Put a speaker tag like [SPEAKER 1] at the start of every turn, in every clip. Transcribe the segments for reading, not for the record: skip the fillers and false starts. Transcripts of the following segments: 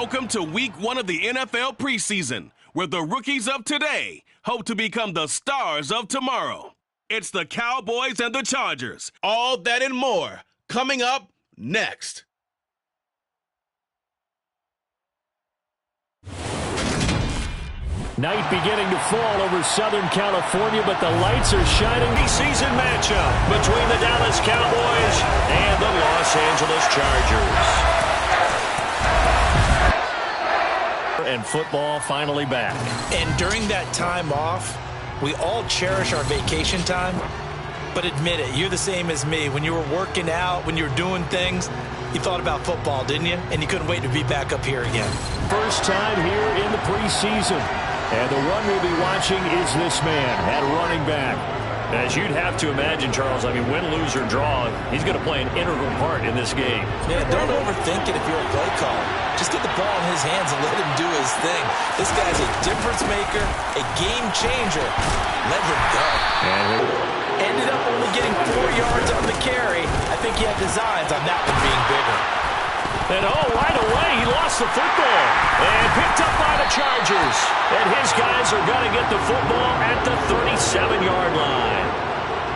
[SPEAKER 1] Welcome to week 1 of the NFL preseason, where the rookies of today hope to become the stars of tomorrow. It's the Cowboys and the Chargers. All that and more coming up next.
[SPEAKER 2] Night beginning to fall over Southern California, but the lights are shining.
[SPEAKER 3] Season matchup between the Dallas Cowboys and the Los Angeles Chargers. And football finally back.
[SPEAKER 4] And during that time off, we all cherish our vacation time. But admit it, you're the same as me. When you were working out, when you were doing things, you thought about football, didn't you? And you couldn't wait to be back up here again.
[SPEAKER 2] First time here in the preseason. And the one we'll be watching is this man at running back.
[SPEAKER 3] As you'd have to imagine, Charles, I mean, win, lose, or draw, he's going to play an integral part in this game.
[SPEAKER 4] Yeah, don't overthink it if you're a play caller. Just get the ball in his hands and let him do his thing. This guy's a difference maker, a game changer. Let him go.
[SPEAKER 2] And
[SPEAKER 4] ended up only getting 4 yards on the carry. I think he had designs on that one being bigger.
[SPEAKER 3] And right away, he lost the football. And picked up by the Chargers. And his guys are going to get the football at the 37-yard line.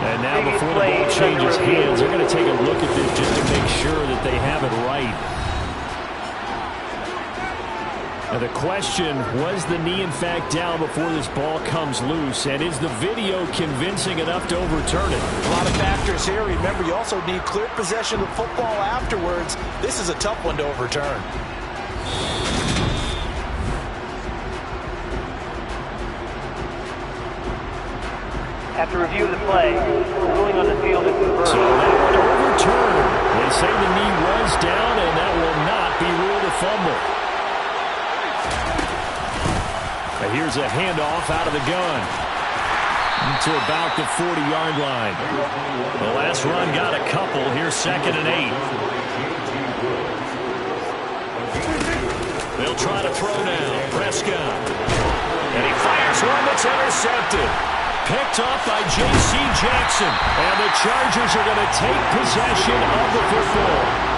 [SPEAKER 2] And now before the ball changes hands, they're going to take a look at this just to make sure that they have it right. Now the question, was the knee in fact down before this ball comes loose? And is the video convincing enough to overturn it?
[SPEAKER 4] A lot of factors here. Remember, you also need clear possession of football afterwards. This is a tough one to overturn.
[SPEAKER 5] After review of the play, ruling on the field is confirmed.
[SPEAKER 2] So that one overturned. They say the knee was down, and that will not be ruled a fumble. Here's a handoff out of the gun to about the 40-yard line.
[SPEAKER 3] The last run got a couple. Here's 2nd and 8. They'll try to throw now. Prescott. And he fires one that's intercepted. Picked off by J.C. Jackson. And the Chargers are going to take possession of the football.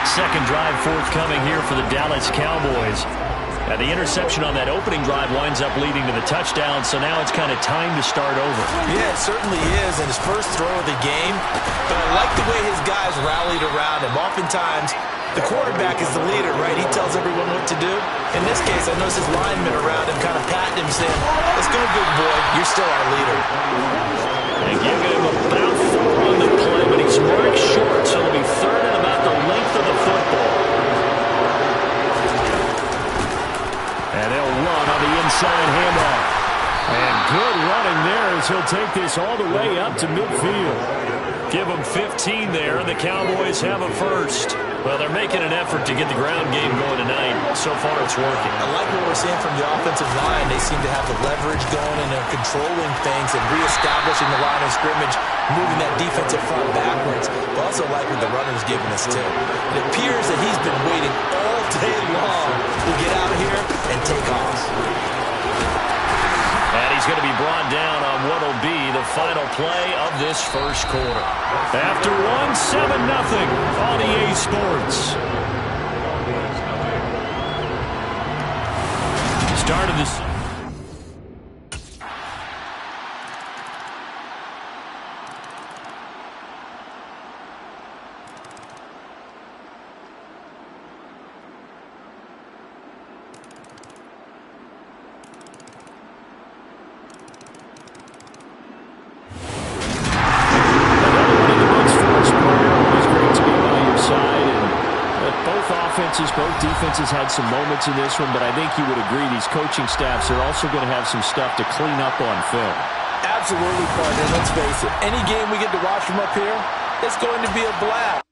[SPEAKER 3] Second drive forthcoming here for the Dallas Cowboys. The interception on that opening drive winds up leading to the touchdown, so now it's kind of time to start over.
[SPEAKER 4] Yeah, it certainly is, and his first throw of the game. But I like the way his guys rallied around him. Oftentimes, the quarterback is the leader, right? He tells everyone what to do. In this case, I noticed his linemen around him kind of patting him, saying, "Let's go, big boy. You're still our leader."
[SPEAKER 3] And giving him about 4 on the play, but he's marked short, so it'll be 3rd and about the length of the football.
[SPEAKER 2] And they'll run on the inside handoff. And good running there as he'll take this all the way up to midfield.
[SPEAKER 3] Give them 15 there, and the Cowboys have a first. Well, they're making an effort to get the ground game going tonight. So far, it's working.
[SPEAKER 4] I like what we're seeing from the offensive line. They seem to have the leverage going, and they're controlling things and reestablishing the line of scrimmage, moving that defensive front backwards. But also like what the runner's giving us, too. It appears that he's been waiting all day long to get out here and take off.
[SPEAKER 3] And he's going to be brought down on what will be the final play of this first quarter.
[SPEAKER 2] After 7-0 on EA Sports. Started this. Both defenses had some moments in this one, but I think you would agree these coaching staffs are also going to have some stuff to clean up on film.
[SPEAKER 4] Absolutely, partner. Let's face it. Any game we get to watch from up here, it's going to be a blast.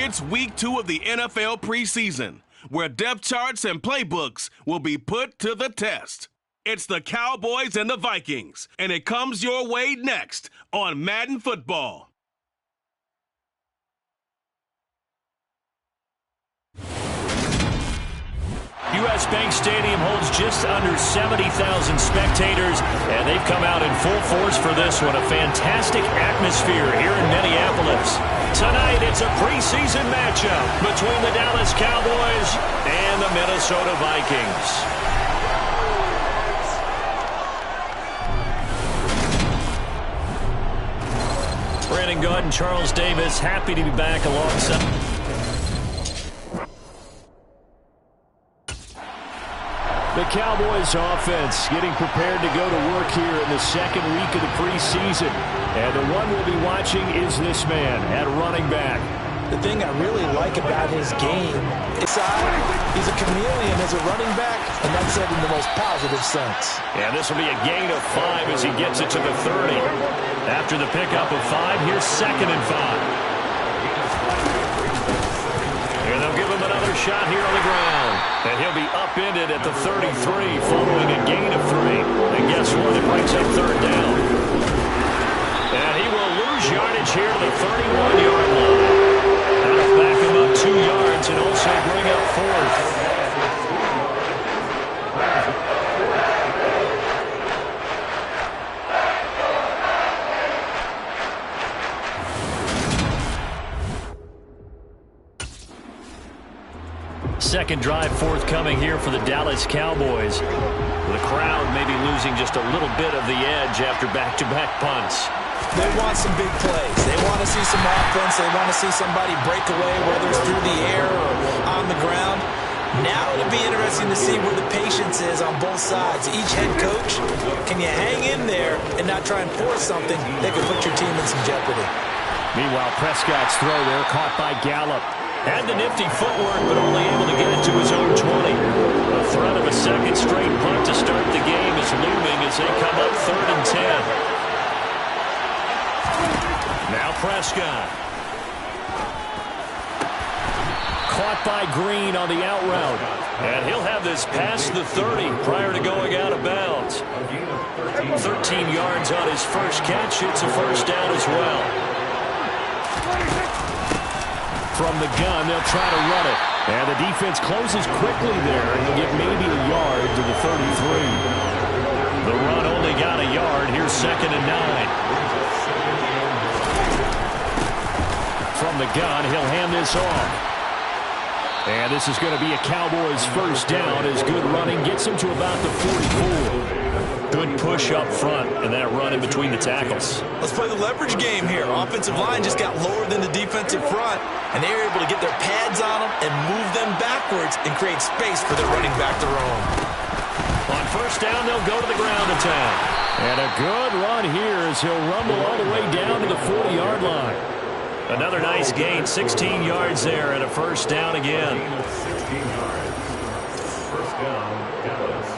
[SPEAKER 1] It's week 2 of the NFL preseason, where depth charts and playbooks will be put to the test. It's the Cowboys and the Vikings, and it comes your way next on Madden Football.
[SPEAKER 3] U.S. Bank Stadium holds just under 70,000 spectators, and they've come out in full force for this one. A fantastic atmosphere here in Minneapolis. Tonight, it's a preseason matchup between the Dallas Cowboys and the Minnesota Vikings. Brandon Gaunt and Charles Davis happy to be back alongside.
[SPEAKER 2] The Cowboys offense getting prepared to go to work here in the second week of the preseason. And the one we'll be watching is this man at running back.
[SPEAKER 4] The thing I really like about his game is he's a chameleon as a running back, and that's said in the most positive sense.
[SPEAKER 3] And this will be a gain of 5 as he gets it to the 30. After the pickup of 5, here's 2nd and 5. And they'll give him another shot here on the ground. And he'll be upended at the 33 following a gain of 3. And guess what? It brings up 3rd down. And he will lose yardage here to the 31-yard line. That'll back him up 2 yards and also bring up 4th. Second drive forthcoming here for the Dallas Cowboys. The crowd maybe losing just a little bit of the edge after back-to-back punts.
[SPEAKER 4] They want some big plays. They want to see some offense. They want to see somebody break away, whether it's through the air or on the ground. Now it'll be interesting to see where the patience is on both sides. Each head coach, can you hang in there and not try and force something that could put your team in some jeopardy?
[SPEAKER 2] Meanwhile, Prescott's throw there caught by Gallup.
[SPEAKER 3] Had the nifty footwork, but only able to get it to his own 20. The threat of a second straight punt to start the game is looming as they come up 3rd and 10. Now Prescott.
[SPEAKER 2] Caught by Green on the out route.
[SPEAKER 3] And he'll have this past the 30 prior to going out of bounds. 13 yards on his first catch. It's a 1st down as well.
[SPEAKER 2] From the gun, they'll try to run it. And the defense closes quickly there and will get maybe a yard to the 33.
[SPEAKER 3] The run only got a yard. Here's 2nd and 9.
[SPEAKER 2] From the gun, he'll hand this off. And this is going to be a Cowboys 1st down as good running gets him to about the 44.
[SPEAKER 3] Good push up front and that run in between the tackles.
[SPEAKER 4] Let's play the leverage game here. Offensive line just got lower than the defensive front, and they were able to get their pads on them and move them backwards and create space for their running back to roam.
[SPEAKER 3] On 1st down, they'll go to the ground attack.
[SPEAKER 2] And a good run here as he'll rumble all the way down to the 40-yard line.
[SPEAKER 3] Another nice gain, 16 yards there and a 1st down again.
[SPEAKER 6] 16 yards. 1st down, Dallas.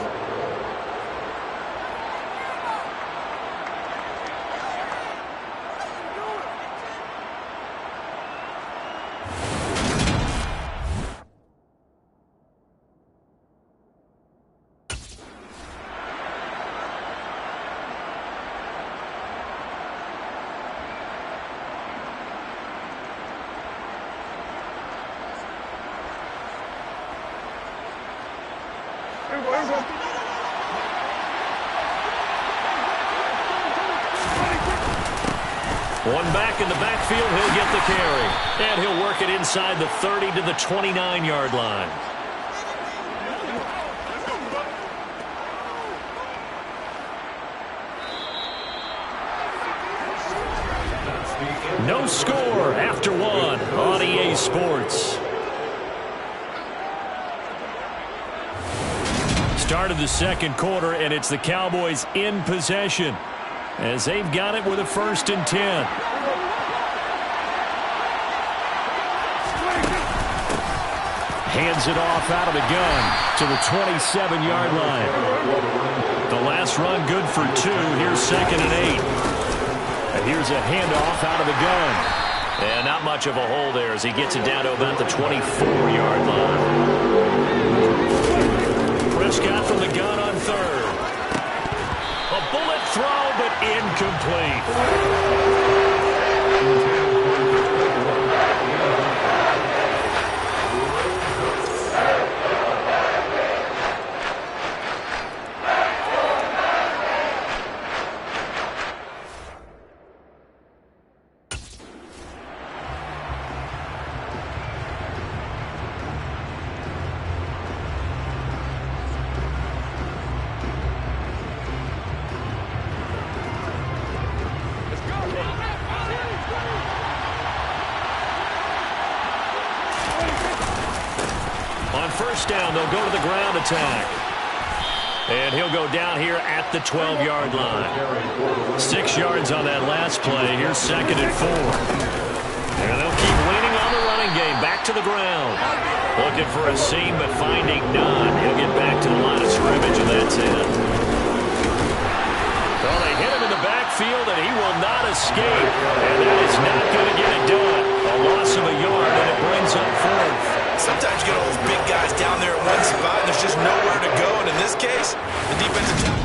[SPEAKER 3] One back in the backfield, he'll get the carry. And he'll work it inside the 30 to the 29-yard line. No score after 1 on EA Sports. Start of the 2nd quarter, and it's the Cowboys in possession as they've got it with a 1st and 10. Hands it off out of the gun to the 27-yard line. The last run good for 2. Here's 2nd and 8. And here's a handoff out of the gun. And not much of a hole there as he gets it down to about the 24-yard line. Prescott from the gun on third. A bullet throw, but incomplete. On first down, they'll go to the ground attack. And he'll go down here at the 12-yard line. 6 yards on that last play. Here's 2nd and 4. And they'll keep leaning on the running game. Back to the ground. Looking for a seam, but finding none. He'll get back to the line of scrimmage, and that's it. Well, they hit him in the backfield, and he will not escape. And that is not going to get it done. A loss of a yard, and it brings up 4th.
[SPEAKER 4] Sometimes you get all those big guys down there in one spot, and there's just nowhere to go. And in this case, the defensive tackle.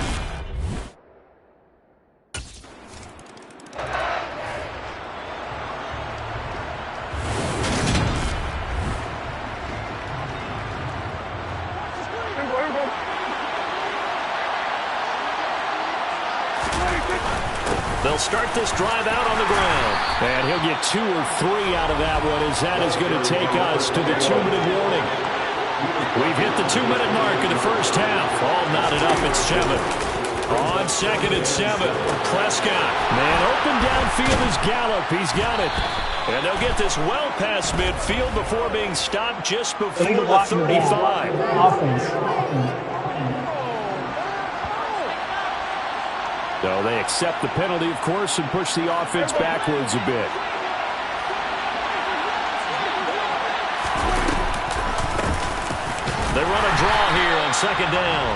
[SPEAKER 3] They'll start this drive out on the ground.
[SPEAKER 2] And he'll get 2 or 3 out of that one, as that is going to take us to the 2-minute warning.
[SPEAKER 3] We've hit the 2-minute mark in the first half. All knotted up at 7. On 2nd and 7, Prescott.
[SPEAKER 2] Man, open downfield is Gallup. He's got it.
[SPEAKER 3] And they'll get this well past midfield before being stopped just before the 35.
[SPEAKER 2] So they accept the penalty, of course, and push the offense backwards a bit.
[SPEAKER 3] They run a draw here on 2nd down.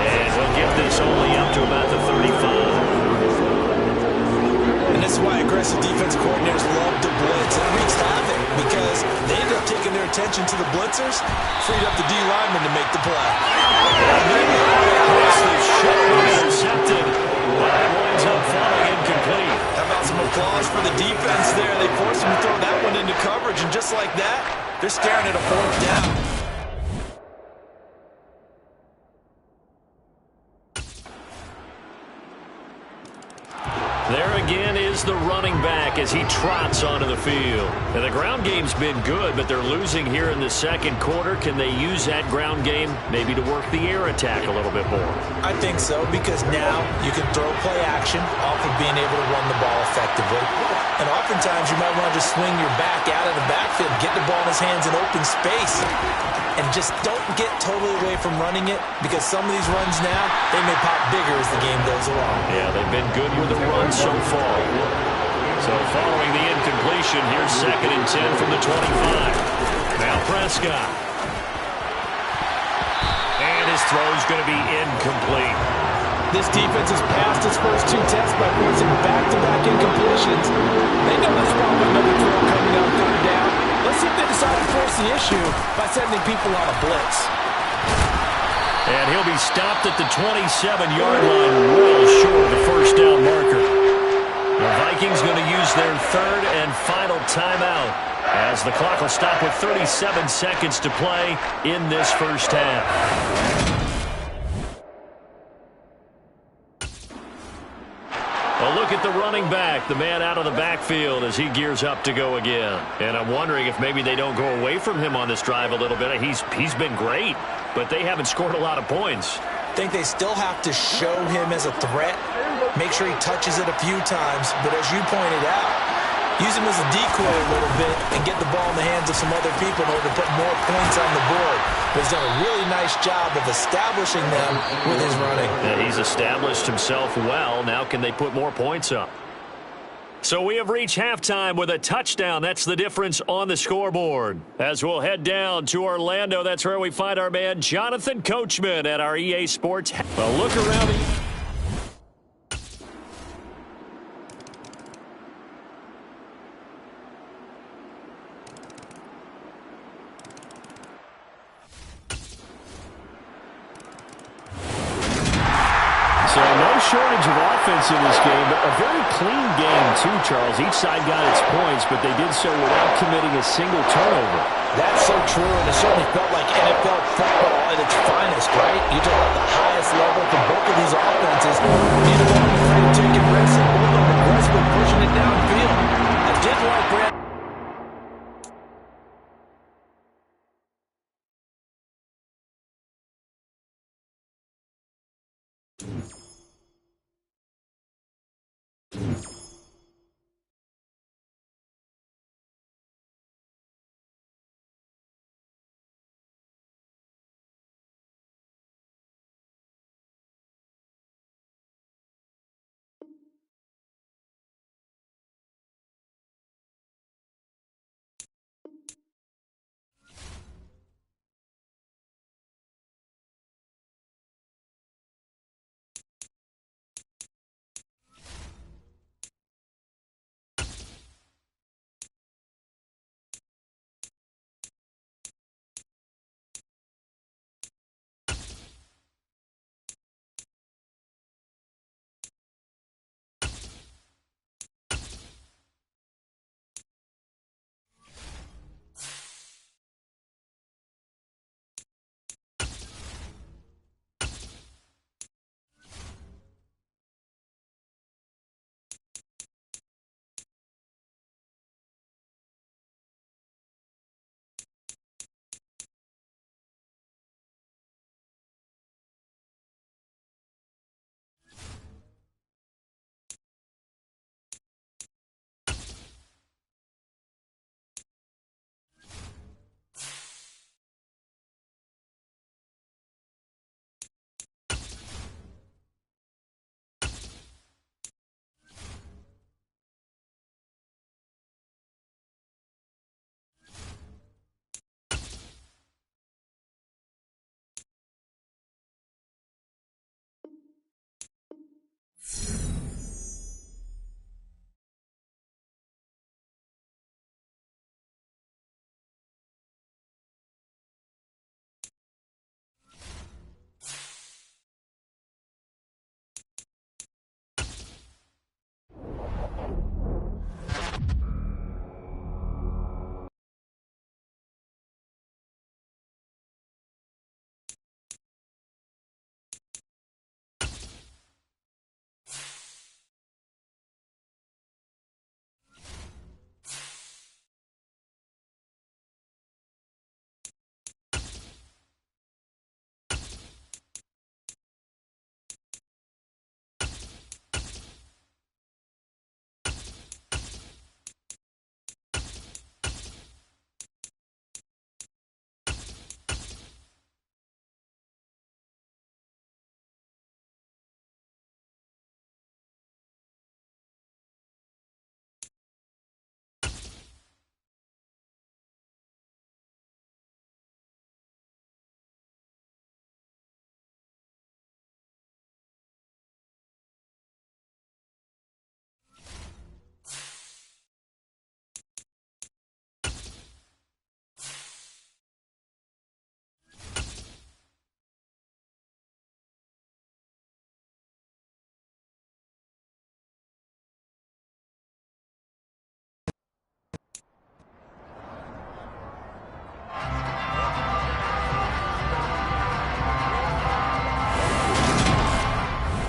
[SPEAKER 3] And we'll get this only up to about the 35.
[SPEAKER 4] And this is why aggressive defense coordinators love to blitz. It wreaks havoc because they end up taking their attention to the blitzers, freed up the D lineman to make the play.
[SPEAKER 3] Intercepted. But it winds up falling incomplete.
[SPEAKER 4] How about some applause for the defense there? They forced him to throw that one into coverage, and just like that, they're staring at a 4th down.
[SPEAKER 3] There again is the running back as he trots onto the field. And the ground game's been good, but they're losing here in the 2nd quarter. Can they use that ground game maybe to work the air attack a little bit more?
[SPEAKER 4] I think so, because now you can throw play action off of being able to run the ball effectively. And oftentimes you might want to just swing your back out of the backfield, get the ball in his hands in open space. And just don't get totally away from running it, because some of these runs now, they may pop bigger as the game goes along.
[SPEAKER 3] Yeah, they've been good with the run so far. So following the incompletion, here's 2nd and 10 from the 25. Now Prescott. And his throw's going to be incomplete.
[SPEAKER 4] This defense has passed its first 2 tests by forcing back-to-back incompletions. They know there's probably another throw coming out 3rd down. Let's see if they decide to force the issue by sending people on a blitz.
[SPEAKER 3] And he'll be stopped at the 27-yard line, well short of the first down marker. The Vikings going to use their 3rd and final timeout, as the clock will stop with 37 seconds to play in this first half. A look at the running back, the man out of the backfield as he gears up to go again. And I'm wondering if maybe they don't go away from him on this drive a little bit. He's been great, but they haven't scored a lot of points.
[SPEAKER 4] I think they still have to show him as a threat, make sure he touches it a few times, but as you pointed out, use him as a decoy a little bit and get the ball in the hands of some other people in order to put more points on the board. But he's done a really nice job of establishing them with his running.
[SPEAKER 3] Yeah, he's established himself well. Now can they put more points up? So we have reached halftime with a touchdown. That's the difference on the scoreboard. As we'll head down to Orlando, that's where we find our man Jonathan Coachman at our EA Sports. A look around the...
[SPEAKER 2] shortage of offense in this game, but a very clean game too, Charles. Each side got its points, but they did so without committing a single turnover.
[SPEAKER 4] That's so true, and it certainly felt like NFL football at its finest, right? You talk about the highest level from both of these offenses. Neither one afraid of taking risks, and both of them aggressively pushing it downfield. I did like Brad.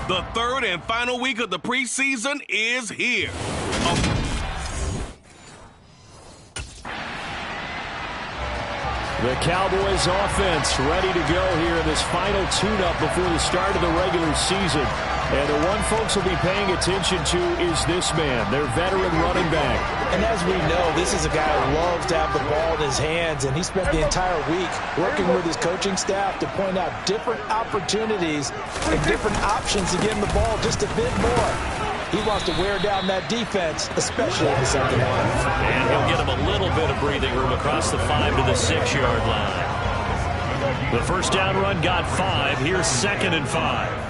[SPEAKER 1] The third and final week of the preseason is here.
[SPEAKER 2] The Cowboys offense ready to go here in this final tune-up before the start of the regular season. And the one folks will be paying attention to is this man, their veteran running back.
[SPEAKER 4] And as we know, this is a guy who loves to have the ball in his hands, and he spent the entire week working with his coaching staff to point out different opportunities and different options to get him the ball just a bit more. He wants to wear down that defense, especially in the second half.
[SPEAKER 3] And he'll get him a little bit of breathing room across the 5 to the 6-yard line. The first down run got 5. Here's 2nd and 5.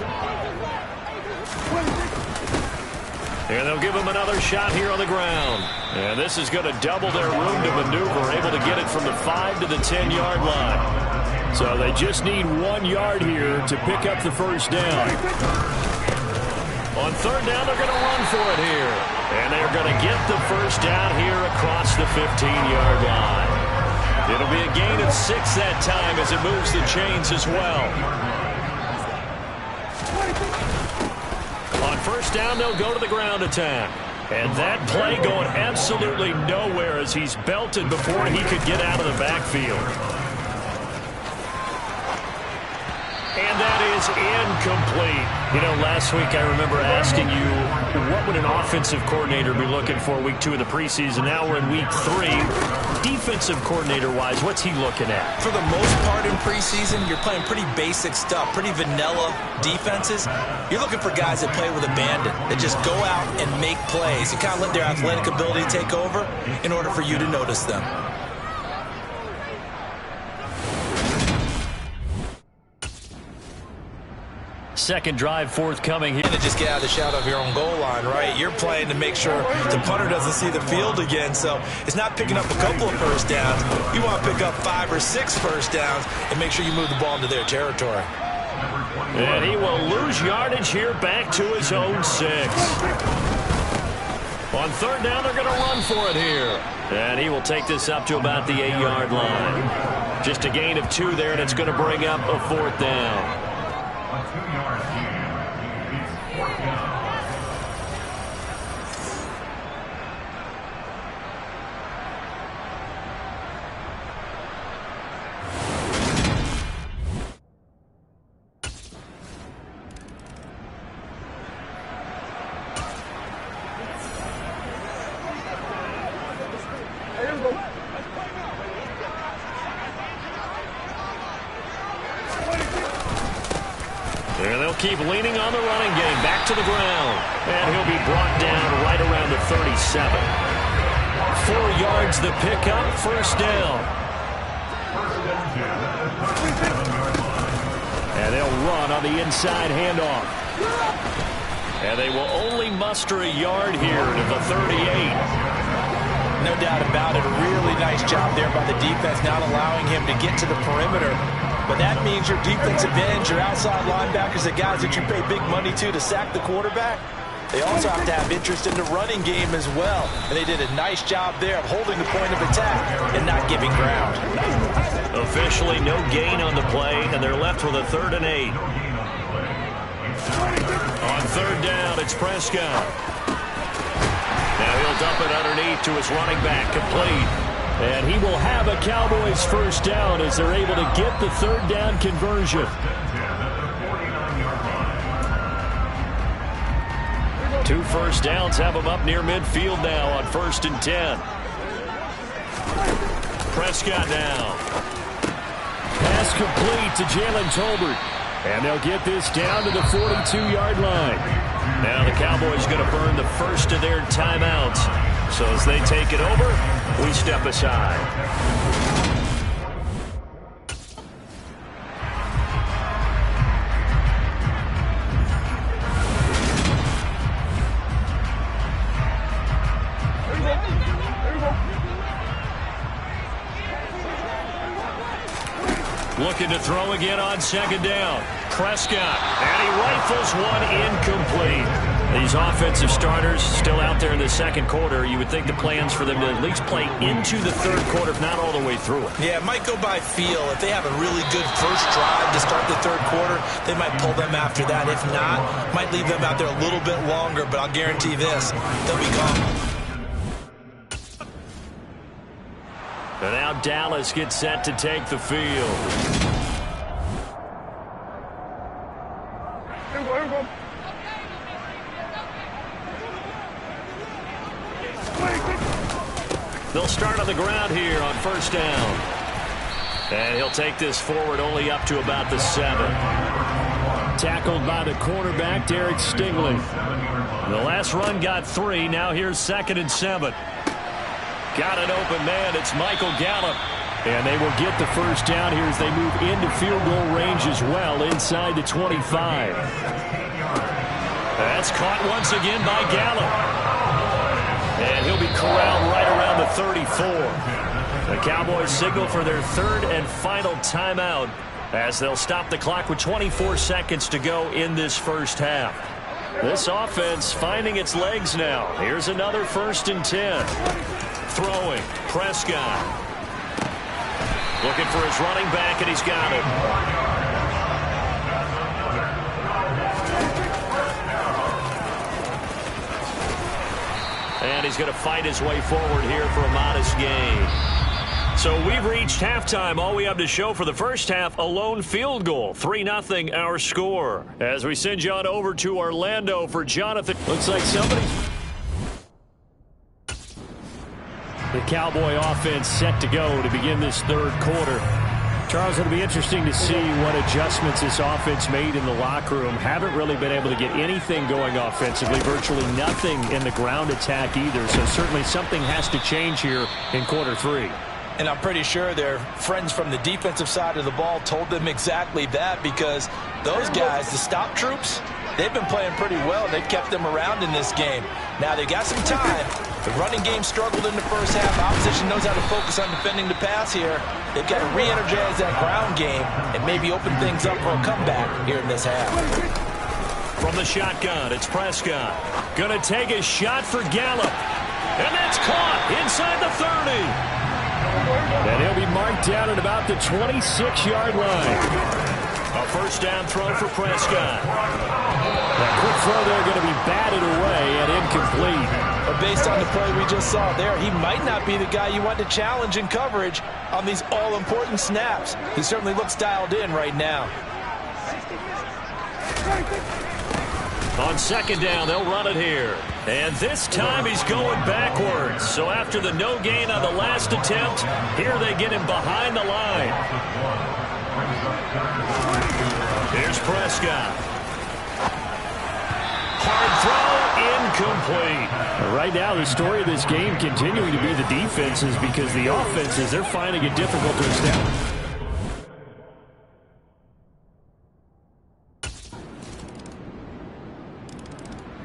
[SPEAKER 3] And they'll give him another shot here on the ground. And this is going to double their room to maneuver, able to get it from the 5 to the 10-yard line. So they just need 1 yard here to pick up the first down. On third down, they're going to run for it here. And they're going to get the first down here across the 15-yard line. It'll be a gain of 6 that time as it moves the chains as well. On first down, they'll go to the ground attack. And that play going absolutely nowhere as he's belted before he could get out of the backfield. And that is incomplete. You know, last week I remember asking you, what would an offensive coordinator be looking for week 2 of the preseason? Now we're in week 3. Defensive coordinator-wise, what's he looking at?
[SPEAKER 4] For the most part in preseason, you're playing pretty basic stuff, pretty vanilla defenses. You're looking for guys that play with abandon, that just go out and make plays. You kind of let their athletic ability take over in order for you to notice them.
[SPEAKER 3] Second drive forthcoming here.
[SPEAKER 4] To just get out of the shadow of your own goal line, right? You're playing to make sure the punter doesn't see the field again. So it's not picking up a couple of first downs. You want to pick up 5 or 6 first downs and make sure you move the ball into their territory.
[SPEAKER 3] And he will lose yardage here back to his own 6. On third down, they're going to run for it here. And he will take this up to about the 8-yard line. Just a gain of 2 there, and it's going to bring up a 4th down.
[SPEAKER 6] A 2-yard gain. It's 4th down.
[SPEAKER 3] And they'll keep leaning on the running game. Back to the ground. And he'll be brought down right around the 37. 4 yards the pickup, first down. And they'll run on the inside handoff. And they will only muster a yard here to the 38.
[SPEAKER 4] No doubt about it. A really nice job there by the defense, not allowing him to get to the perimeter. But that means your defensive ends, your outside linebackers, the guys that you pay big money to sack the quarterback, they also have to have interest in the running game as well. And they did a nice job there of holding the point of attack and not giving ground.
[SPEAKER 3] Officially no gain on the play, and they're left with a 3rd and 8. On third down, it's Prescott. Now he'll dump it underneath to his running back, complete. And he will have a Cowboys first down as they're able to get the 3rd down conversion. 2 first downs have them up near midfield now on 1st and 10. Prescott now. Pass complete to Jalen Tolbert. And they'll get this down to the 42-yard line. Now the Cowboys going to burn the first of their timeouts. So as they take it over, we step aside. Looking to throw again on 2nd down. Prescott, and he rifles one incomplete. These offensive starters still out there in the 2nd quarter. You would think the plans for them to at least play into the 3rd quarter, if not all the way through it.
[SPEAKER 4] Yeah, it might go by feel. If they have a really good first drive to start the 3rd quarter, they might pull them after that. If not, might leave them out there a little bit longer, but I'll guarantee this, they'll be gone.
[SPEAKER 3] And now Dallas gets set to take the field. They'll start on the ground here on 1st down. And he'll take this forward only up to about the 7. Tackled by the cornerback, Derek Stingley. The last run got 3. Now here's 2nd and 7. Got an open man. It's Michael Gallup. And they will get the first down here as they move into field goal range as well inside the 25. That's caught once again by Gallup. And he'll be corralled right around the 34. The Cowboys signal for their 3rd and final timeout as they'll stop the clock with 24 seconds to go in this first half.
[SPEAKER 2] This offense finding its legs now. Here's another 1st and 10. Throwing. Prescott. Looking for his running back, and he's got it. And he's going to fight his way forward here for a modest gain. So we've reached halftime. All we have to show for the first half, a lone field goal. 3-0 our score. As we send you on over to Orlando for Jonathan. Looks like somebody's... The Cowboy offense set to go to begin this 3rd quarter. Charles, it'll be interesting to see what adjustments this offense made in the locker room. Haven't really been able to get anything going offensively. Virtually nothing in the ground attack either. So certainly something has to change here in quarter 3.
[SPEAKER 4] And I'm pretty sure their friends from the defensive side of the ball told them exactly that, because those guys, the stop troops, they've been playing pretty well. They've kept them around in this game. Now, they got some time. The running game struggled in the first half. Opposition knows how to focus on defending the pass here. They've got to re-energize that ground game and maybe open things up for a comeback here in this half.
[SPEAKER 2] From the shotgun, it's Prescott. Gonna take a shot for Gallup. And that's caught inside the 30. And he'll be marked down at about the 26-yard line. A 1st down throw for Prescott. That quick throw there going to be batted away and incomplete.
[SPEAKER 4] But based on the play we just saw there, he might not be the guy you want to challenge in coverage on these all-important snaps. He certainly looks dialed in right now.
[SPEAKER 2] On 2nd down, they'll run it here. And this time he's going backwards. So after the no gain on the last attempt, here they get him behind the line. Here's Prescott. Hard throw, incomplete. Right now, the story of this game continuing to be the defenses, because the offenses, they're finding it difficult to establish.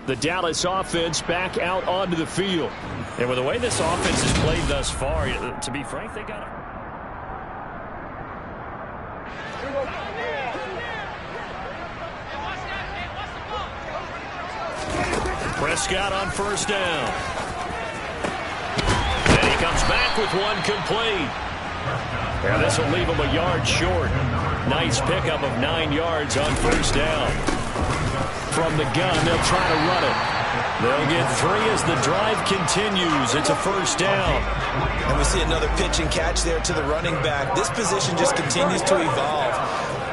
[SPEAKER 2] The Dallas offense back out onto the field. And with the way this offense has played thus far, to be frank, they got it. Prescott on 1st down. And he comes back with one complete. And this will leave him a yard short. Nice pickup of 9 yards on 1st down. From the gun, they'll try to run it. They'll get 3 as the drive continues. It's a 1st down.
[SPEAKER 4] And we see another pitch and catch there to the running back. This position just continues to evolve.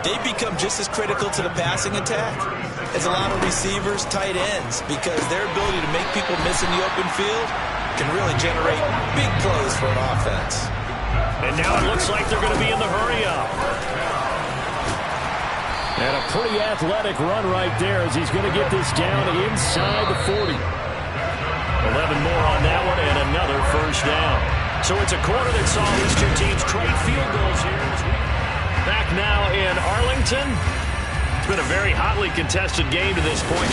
[SPEAKER 4] They become just as critical to the passing attack as a lot of receivers, tight ends, because their ability to make people miss in the open field can really generate big plays for an offense.
[SPEAKER 2] And now it looks like they're going to be in the hurry-up. And a pretty athletic run right there as he's going to get this down inside the 40. 11 more on that one and another 1st down. So it's a quarter that saw these two teams trade field goals here. Back now in Arlington. It's been a very hotly contested game to this point.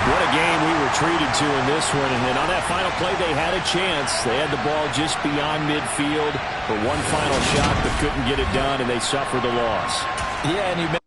[SPEAKER 2] What a game we were treated to in this one. And then on that final play, they had a chance. They had the ball just beyond midfield for one final shot, but couldn't get it done, and they suffered a loss.
[SPEAKER 4] Yeah, and you